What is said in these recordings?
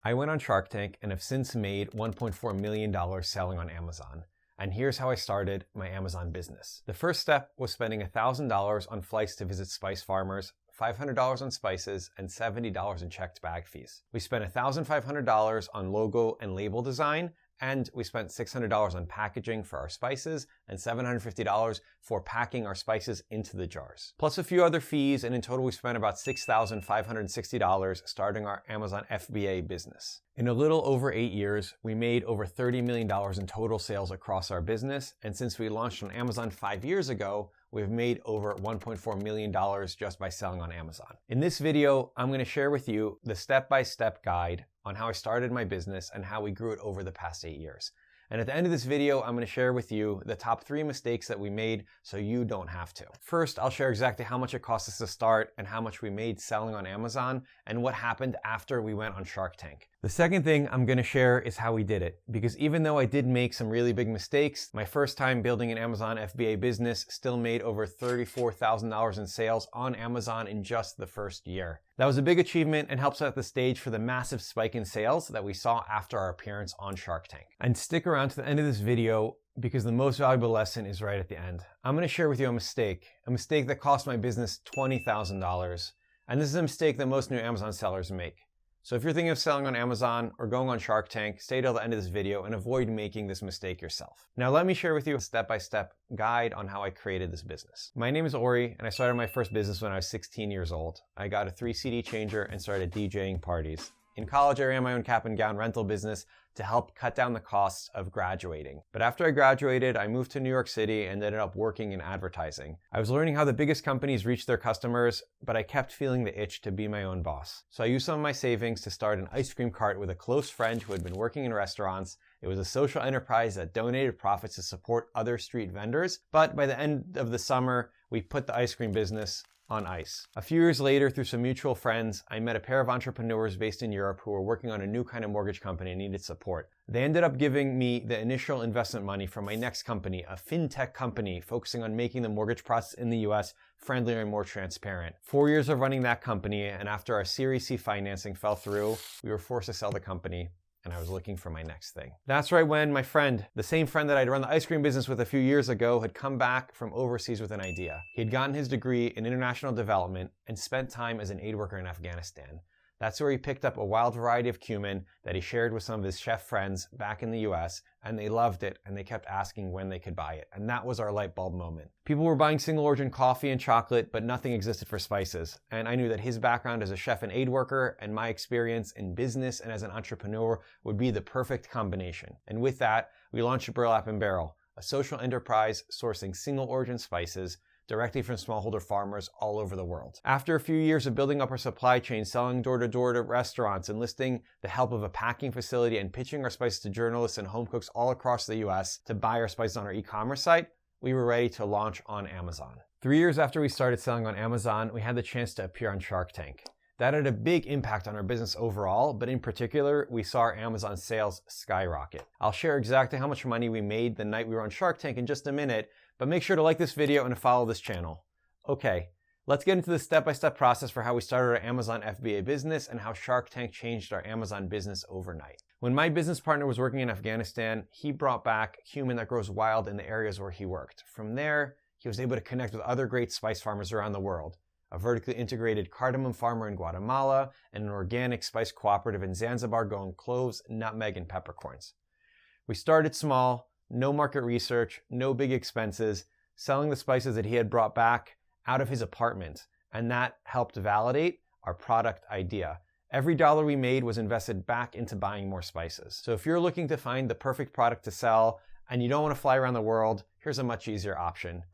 I went on Shark Tank and have since made $1.4 million selling on Amazon. And here's how I started my Amazon business. The first step was spending $1,000 on flights to visit spice farmers, $500 on spices, and $70 in checked bag fees. We spent $1,500 on logo and label design, and we spent $600 on packaging for our spices and $750 for packing our spices into the jars. Plus a few other fees, and in total we spent about $6,560 starting our Amazon FBA business. In a little over 8 years, we made over $30 million in total sales across our business, and since we launched on Amazon 5 years ago, we've made over $1.4 million just by selling on Amazon. In this video, I'm going to share with you the step-by-step guide on how I started my business and how we grew it over the past 8 years. And at the end of this video, I'm going to share with you the top 3 mistakes that we made so you don't have to. First, I'll share exactly how much it cost us to start and how much we made selling on Amazon and what happened after we went on Shark Tank. The second thing I'm going to share is how we did it, because even though I did make some really big mistakes, my first time building an Amazon FBA business still made over $34,000 in sales on Amazon in just the first year. That was a big achievement and helps set the stage for the massive spike in sales that we saw after our appearance on Shark Tank. And stick around to the end of this video because the most valuable lesson is right at the end. I'm going to share with you a mistake that cost my business $20,000. And this is a mistake that most new Amazon sellers make. So if you're thinking of selling on Amazon or going on Shark Tank, stay till the end of this video and avoid making this mistake yourself. Now let me share with you a step-by-step guide on how I created this business. My name is Ori and I started my first business when I was 16 years old. I got a 3 CD changer and started DJing parties. In college, I ran my own cap and gown rental business to help cut down the costs of graduating. But after I graduated, I moved to New York City and ended up working in advertising. I was learning how the biggest companies reach their customers, but I kept feeling the itch to be my own boss. So I used some of my savings to start an ice cream cart with a close friend who had been working in restaurants. It was a social enterprise that donated profits to support other street vendors. But by the end of the summer, we put the ice cream business on ice. A few years later, through some mutual friends, I met a pair of entrepreneurs based in Europe who were working on a new kind of mortgage company and needed support. They ended up giving me the initial investment money from my next company, a fintech company focusing on making the mortgage process in the US friendlier and more transparent. 4 years of running that company, and after our Series C financing fell through, we were forced to sell the company. And I was looking for my next thing. That's right when my friend, the same friend that I'd run the ice cream business with a few years ago, had come back from overseas with an idea. He'd gotten his degree in international development and spent time as an aid worker in Afghanistan. That's where he picked up a wild variety of cumin that he shared with some of his chef friends back in the US, and they loved it and they kept asking when they could buy it. And that was our light bulb moment. People were buying single origin coffee and chocolate, but nothing existed for spices. And I knew that his background as a chef and aid worker and my experience in business and as an entrepreneur would be the perfect combination. And with that, we launched Burlap and Barrel, a social enterprise sourcing single origin spices directly from smallholder farmers all over the world. After a few years of building up our supply chain, selling door-to-door to restaurants, enlisting the help of a packing facility, and pitching our spices to journalists and home cooks all across the US to buy our spices on our e-commerce site, we were ready to launch on Amazon. 3 years after we started selling on Amazon, we had the chance to appear on Shark Tank. That had a big impact on our business overall, but in particular, we saw our Amazon sales skyrocket. I'll share exactly how much money we made the night we were on Shark Tank in just a minute, but make sure to like this video and to follow this channel. Okay, let's get into the step-by-step process for how we started our Amazon FBA business and how Shark Tank changed our Amazon business overnight. When my business partner was working in Afghanistan, he brought back cumin that grows wild in the areas where he worked. From there, he was able to connect with other great spice farmers around the world, a vertically integrated cardamom farmer in Guatemala, and an organic spice cooperative in Zanzibar growing cloves, nutmeg, and peppercorns. We started small, no market research, no big expenses, selling the spices that he had brought back out of his apartment, and that helped validate our product idea. Every dollar we made was invested back into buying more spices. So if you're looking to find the perfect product to sell and you don't want to fly around the world, here's a much easier option.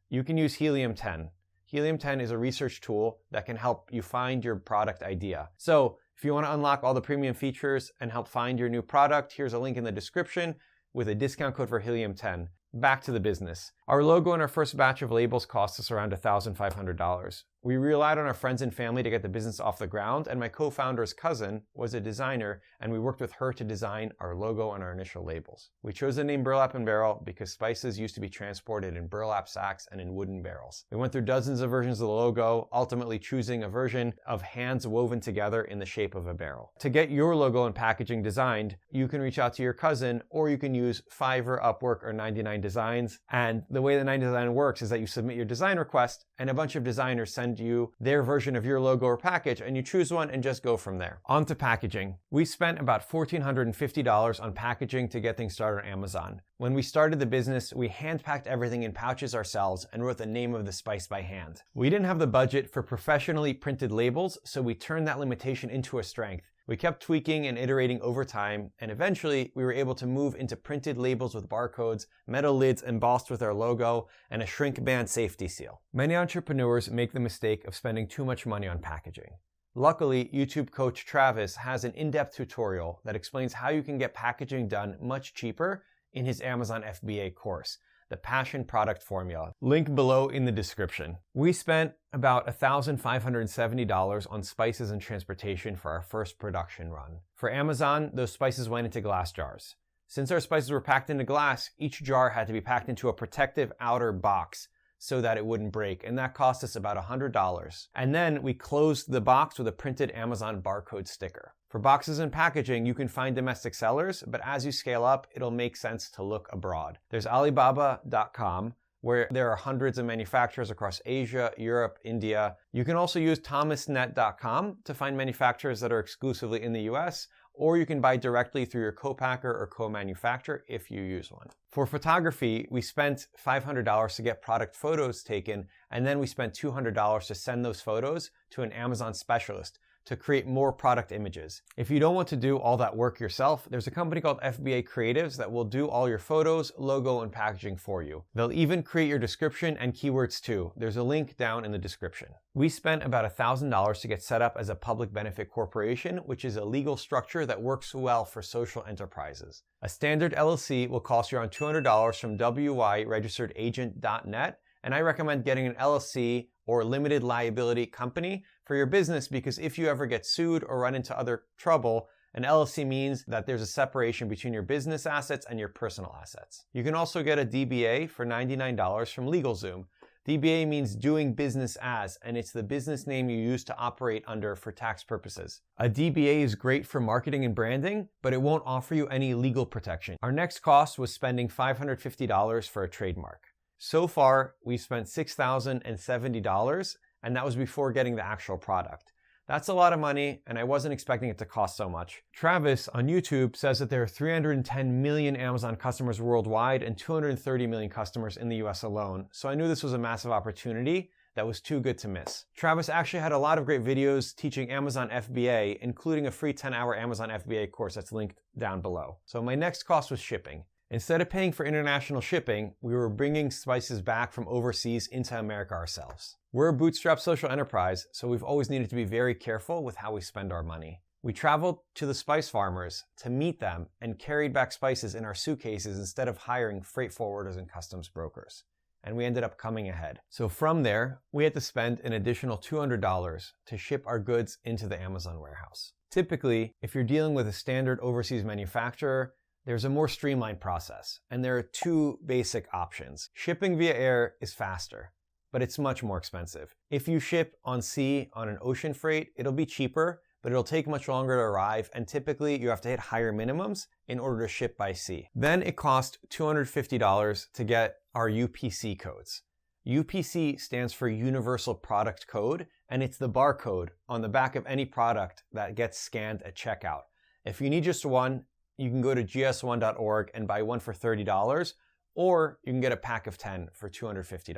You can use Helium-10. Helium-10 is a research tool that can help you find your product idea. So if you want to unlock all the premium features and help find your new product, here's a link in the description with a discount code for Helium-10. Back to the business. Our logo and our first batch of labels cost us around $1,500. We relied on our friends and family to get the business off the ground, and my co-founder's cousin was a designer, and we worked with her to design our logo and our initial labels. We chose the name Burlap and Barrel because spices used to be transported in burlap sacks and in wooden barrels. We went through dozens of versions of the logo, ultimately choosing a version of hands woven together in the shape of a barrel. To get your logo and packaging designed, you can reach out to your cousin, or you can use Fiverr, Upwork, or 99 Designs. And the way that 99 Design works is that you submit your design request, and a bunch of designers send you their version of your logo or package, and you choose one and just go from there. On to packaging. We spent about $1,450 on packaging to get things started on Amazon. When we started the business, we hand-packed everything in pouches ourselves and wrote the name of the spice by hand. We didn't have the budget for professionally printed labels, so we turned that limitation into a strength. We kept tweaking and iterating over time, and eventually we were able to move into printed labels with barcodes, metal lids embossed with our logo, and a shrink band safety seal. Many entrepreneurs make the mistake of spending too much money on packaging. Luckily, YouTube coach Travis has an in-depth tutorial that explains how you can get packaging done much cheaper in his Amazon FBA course, the Passion Product Formula. Link below in the description. We spent about $1,570 on spices and transportation for our first production run. For Amazon, those spices went into glass jars. Since our spices were packed into glass, each jar had to be packed into a protective outer box so that it wouldn't break, and that cost us about $100. And then we closed the box with a printed Amazon barcode sticker. For boxes and packaging, you can find domestic sellers, but as you scale up, it'll make sense to look abroad. There's Alibaba.com, where there are hundreds of manufacturers across Asia, Europe, India. You can also use thomasnet.com to find manufacturers that are exclusively in the US, or you can buy directly through your co-packer or co-manufacturer if you use one. For photography, we spent $500 to get product photos taken, and then we spent $200 to send those photos to an Amazon specialist to create more product images. If you don't want to do all that work yourself, there's a company called FBA Creatives that will do all your photos, logo, and packaging for you. They'll even create your description and keywords too. There's a link down in the description. We spent about $1,000 to get set up as a public benefit corporation, which is a legal structure that works well for social enterprises. A standard LLC will cost you around $200 from wyregisteredagent.net, and I recommend getting an LLC or limited liability company for your business, because if you ever get sued or run into other trouble, an LLC means that there's a separation between your business assets and your personal assets. You can also get a DBA for $99 from LegalZoom. DBA means doing business as, and it's the business name you use to operate under for tax purposes. A DBA is great for marketing and branding, but it won't offer you any legal protection. Our next cost was spending $550 for a trademark. So far, we've spent $6,070, and that was before getting the actual product. That's a lot of money, and I wasn't expecting it to cost so much. Travis on YouTube says that there are 310 million Amazon customers worldwide and 230 million customers in the US alone, so I knew this was a massive opportunity that was too good to miss. Travis actually had a lot of great videos teaching Amazon FBA, including a free 10-hour Amazon FBA course that's linked down below. So my next cost was shipping. Instead of paying for international shipping, we were bringing spices back from overseas into America ourselves. We're a bootstrap social enterprise, so we've always needed to be very careful with how we spend our money. We traveled to the spice farmers to meet them and carried back spices in our suitcases instead of hiring freight forwarders and customs brokers. And we ended up coming ahead. So from there, we had to spend an additional $200 to ship our goods into the Amazon warehouse. Typically, if you're dealing with a standard overseas manufacturer, there's a more streamlined process, and there are two basic options. Shipping via air is faster, but it's much more expensive. If you ship on sea on an ocean freight, it'll be cheaper, but it'll take much longer to arrive, and typically you have to hit higher minimums in order to ship by sea. Then it cost $250 to get our UPC codes. UPC stands for Universal Product Code, and it's the barcode on the back of any product that gets scanned at checkout. If you need just one, you can go to gs1.org and buy one for $30, or you can get a pack of 10 for $250.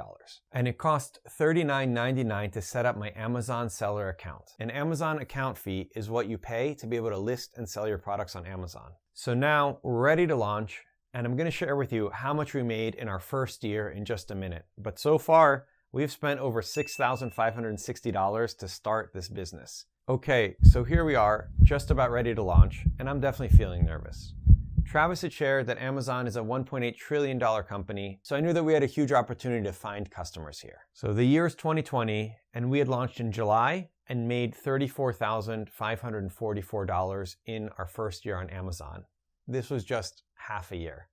And it cost $39.99 to set up my Amazon seller account. An Amazon account fee is what you pay to be able to list and sell your products on Amazon. So now we're ready to launch, and I'm going to share with you how much we made in our first year in just a minute. But so far, we've spent over $6,560 to start this business. Okay, so here we are, just about ready to launch, and I'm definitely feeling nervous. Travis had shared that Amazon is a $1.8 trillion company, so I knew that we had a huge opportunity to find customers here. So the year is 2020, and we had launched in July and made $34,544 in our first year on Amazon. This was just half a year.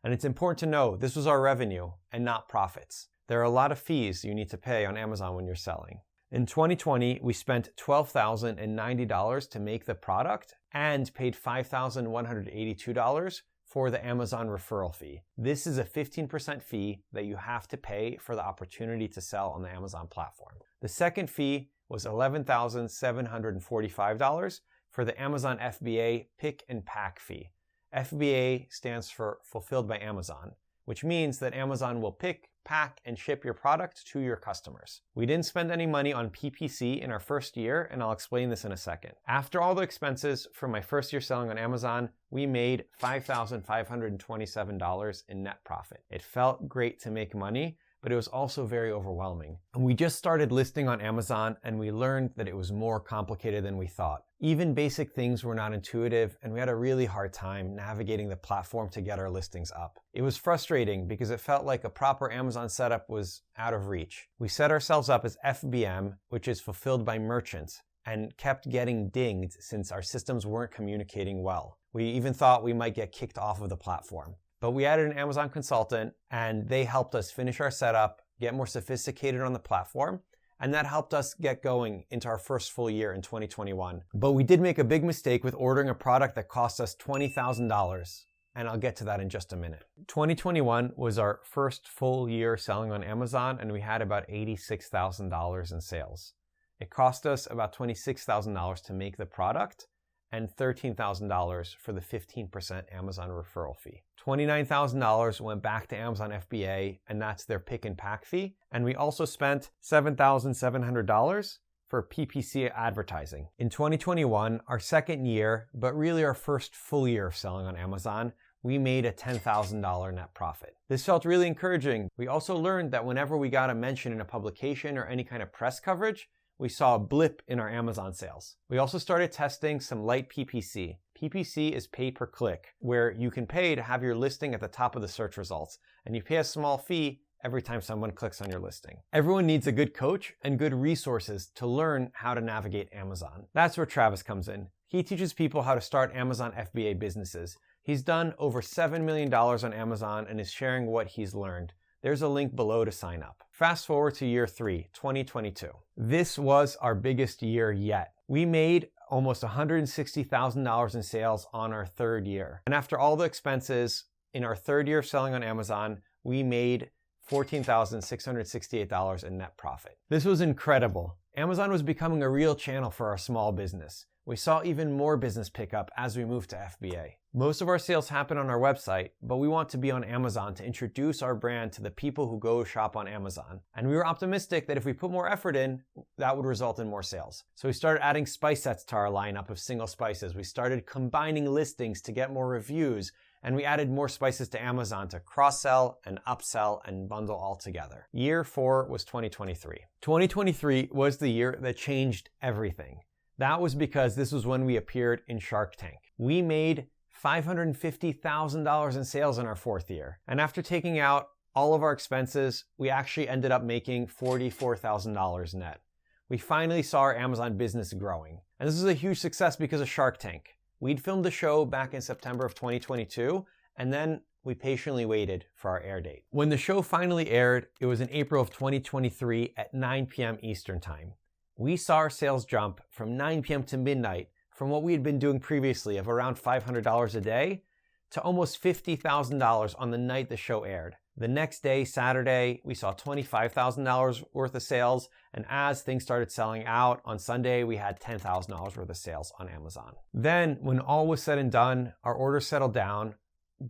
And it's important to know this was our revenue and not profits. There are a lot of fees you need to pay on Amazon when you're selling. In 2020, we spent $12,090 to make the product and paid $5,182 for the Amazon referral fee. This is a 15% fee that you have to pay for the opportunity to sell on the Amazon platform. The second fee was $11,745 for the Amazon FBA pick and pack fee. FBA stands for Fulfilled by Amazon, which means that Amazon will pick, pack, and ship your product to your customers. We didn't spend any money on PPC in our first year, and I'll explain this in a second. After all the expenses from my first year selling on Amazon, we made $5,527 in net profit. It felt great to make money, but it was also very overwhelming. And we just started listing on Amazon, and we learned that it was more complicated than we thought. Even basic things were not intuitive, and we had a really hard time navigating the platform to get our listings up. It was frustrating because it felt like a proper Amazon setup was out of reach. We set ourselves up as FBM, which is fulfilled by merchants, and kept getting dinged since our systems weren't communicating well. We even thought we might get kicked off of the platform. But we added an Amazon consultant, and they helped us finish our setup, get more sophisticated on the platform, and that helped us get going into our first full year in 2021. But we did make a big mistake with ordering a product that cost us $20,000, and I'll get to that in just a minute. 2021 was our first full year selling on Amazon, and we had about $86,000 in sales. It cost us about $26,000 to make the product, and $13,000 for the 15% Amazon referral fee. $29,000 went back to Amazon FBA, and that's their pick and pack fee. And we also spent $7,700 for PPC advertising. In 2021, our second year, but really our first full year of selling on Amazon, we made a $10,000 net profit. This felt really encouraging. We also learned that whenever we got a mention in a publication or any kind of press coverage, we saw a blip in our Amazon sales. We also started testing some light PPC. PPC is pay per click, where you can pay to have your listing at the top of the search results, and you pay a small fee every time someone clicks on your listing. Everyone needs a good coach and good resources to learn how to navigate Amazon. That's where Travis comes in. He teaches people how to start Amazon FBA businesses. He's done over $7 million on Amazon and is sharing what he's learned. There's a link below to sign up. Fast forward to year 3, 2022. This was our biggest year yet. We made almost $160,000 in sales on our third year. And after all the expenses, in our third year of selling on Amazon, we made $14,668 in net profit. This was incredible. Amazon was becoming a real channel for our small business. We saw even more business pick up as we moved to FBA. Most of our sales happen on our website, but we want to be on Amazon to introduce our brand to the people who go shop on Amazon. And we were optimistic that if we put more effort in, that would result in more sales. So we started adding spice sets to our lineup of single spices. We started combining listings to get more reviews, and we added more spices to Amazon to cross-sell and upsell and bundle all together. Year 4 was 2023. 2023 was the year that changed everything. That was because this was when we appeared in Shark Tank. We made $550,000 in sales in our fourth year. And after taking out all of our expenses, we actually ended up making $44,000 net. We finally saw our Amazon business growing. And this was a huge success because of Shark Tank. We'd filmed the show back in September of 2022, and then we patiently waited for our air date. When the show finally aired, it was in April of 2023 at 9 p.m. Eastern Time. We saw our sales jump from 9 p.m. to midnight from what we had been doing previously of around $500 a day to almost $50,000 on the night the show aired. The next day, Saturday, we saw $25,000 worth of sales, and as things started selling out, on Sunday we had $10,000 worth of sales on Amazon. Then, when all was said and done, our orders settled down,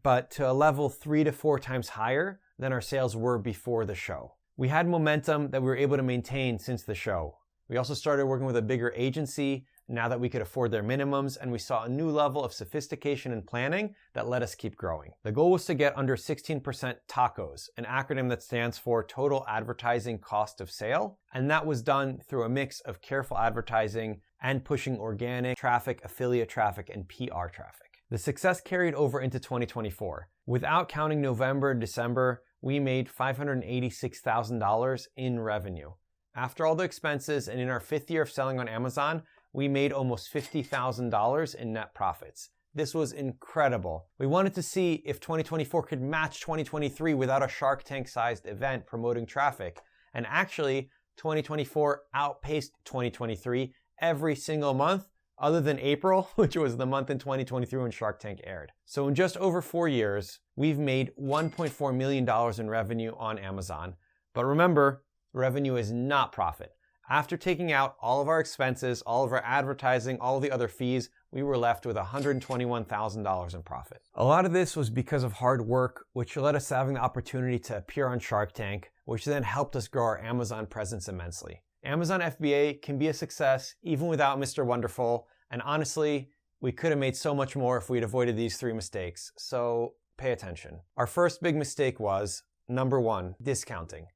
but to a level 3 to 4 times higher than our sales were before the show. We had momentum that we were able to maintain since the show. We also started working with a bigger agency now that we could afford their minimums, and we saw a new level of sophistication and planning that let us keep growing. The goal was to get under 16% TACOs, an acronym that stands for Total Advertising Cost of Sale, and that was done through a mix of careful advertising and pushing organic traffic, affiliate traffic, and PR traffic. The success carried over into 2024. Without counting November and December, we made $586,000 in revenue. After all the expenses and in our 5th year of selling on Amazon, we made almost $50,000 in net profits. This was incredible. We wanted to see if 2024 could match 2023 without a Shark Tank-sized event promoting traffic. And actually, 2024 outpaced 2023 every single month, other than April, which was the month in 2023 when Shark Tank aired. So in just over 4 years, we've made $1.4 million in revenue on Amazon. But remember, revenue is not profit. After taking out all of our expenses, all of our advertising, all of the other fees, we were left with $121,000 in profit. A lot of this was because of hard work, which led us to having the opportunity to appear on Shark Tank, which then helped us grow our Amazon presence immensely. Amazon FBA can be a success even without Mr. Wonderful, and honestly, we could have made so much more if we'd avoided these 3 mistakes, so pay attention. Our first big mistake was, number 1, discounting.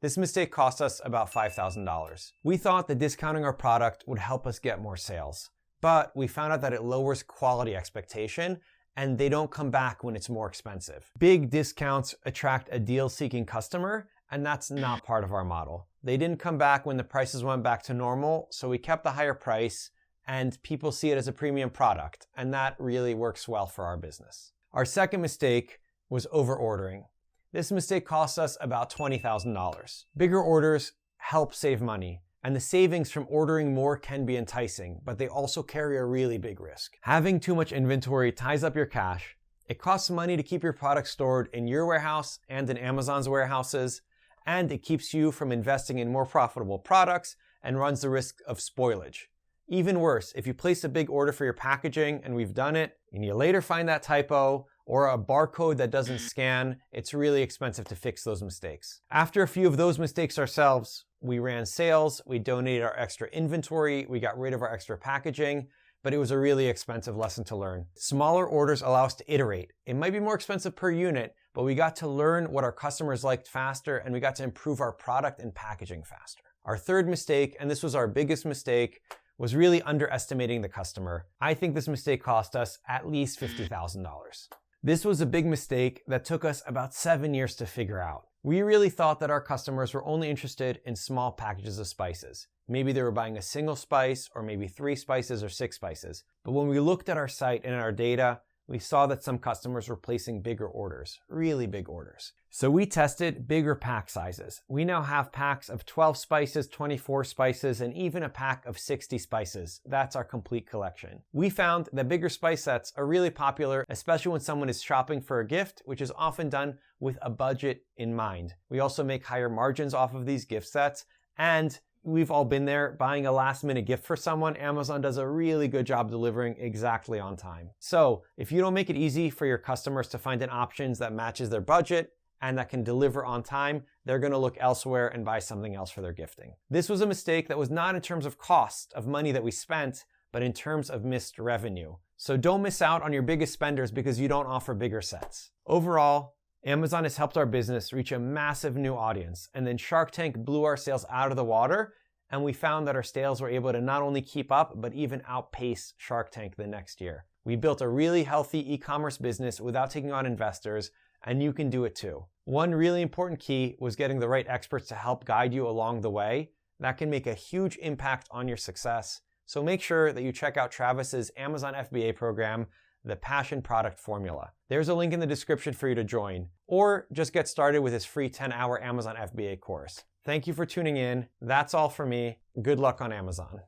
This mistake cost us about $5,000. We thought that discounting our product would help us get more sales, but we found out that it lowers quality expectation and they don't come back when it's more expensive. Big discounts attract a deal-seeking customer, and that's not part of our model. They didn't come back when the prices went back to normal, so we kept the higher price and people see it as a premium product, and that really works well for our business. Our second mistake was over-ordering. This mistake cost us about $20,000. Bigger orders help save money, and the savings from ordering more can be enticing, but they also carry a really big risk. Having too much inventory ties up your cash. It costs money to keep your product stored in your warehouse and in Amazon's warehouses, and it keeps you from investing in more profitable products and runs the risk of spoilage. Even worse, if you place a big order for your packaging, and we've done it, and you later find that typo, or a barcode that doesn't scan, it's really expensive to fix those mistakes. After a few of those mistakes ourselves, we ran sales, we donated our extra inventory, we got rid of our extra packaging, but it was a really expensive lesson to learn. Smaller orders allow us to iterate. It might be more expensive per unit, but we got to learn what our customers liked faster, and we got to improve our product and packaging faster. Our third mistake, and this was our biggest mistake, was really underestimating the customer. I think this mistake cost us at least $50,000. This was a big mistake that took us about 7 years to figure out. We really thought that our customers were only interested in small packages of spices. Maybe they were buying a single spice, or maybe 3 spices or 6 spices. But when we looked at our site and our data, we saw that some customers were placing bigger orders, really big orders. So we tested bigger pack sizes. We now have packs of 12 spices, 24 spices, and even a pack of 60 spices. That's our complete collection. We found that bigger spice sets are really popular, especially when someone is shopping for a gift, which is often done with a budget in mind. We also make higher margins off of these gift sets, and we've all been there buying a last-minute gift for someone. Amazon does a really good job delivering exactly on time. So if you don't make it easy for your customers to find an option that matches their budget and that can deliver on time, they're going to look elsewhere and buy something else for their gifting. This was a mistake that was not in terms of cost of money that we spent, but in terms of missed revenue. So don't miss out on your biggest spenders because you don't offer bigger sets. Overall, Amazon has helped our business reach a massive new audience, and then Shark Tank blew our sales out of the water, and we found that our sales were able to not only keep up, but even outpace Shark Tank the next year. We built a really healthy e-commerce business without taking on investors, and you can do it too. One really important key was getting the right experts to help guide you along the way. That can make a huge impact on your success. So make sure that you check out Travis's Amazon FBA program, the Passion Product Formula. There's a link in the description for you to join, or just get started with his free 10-hour Amazon FBA course. Thank you for tuning in. That's all for me. Good luck on Amazon.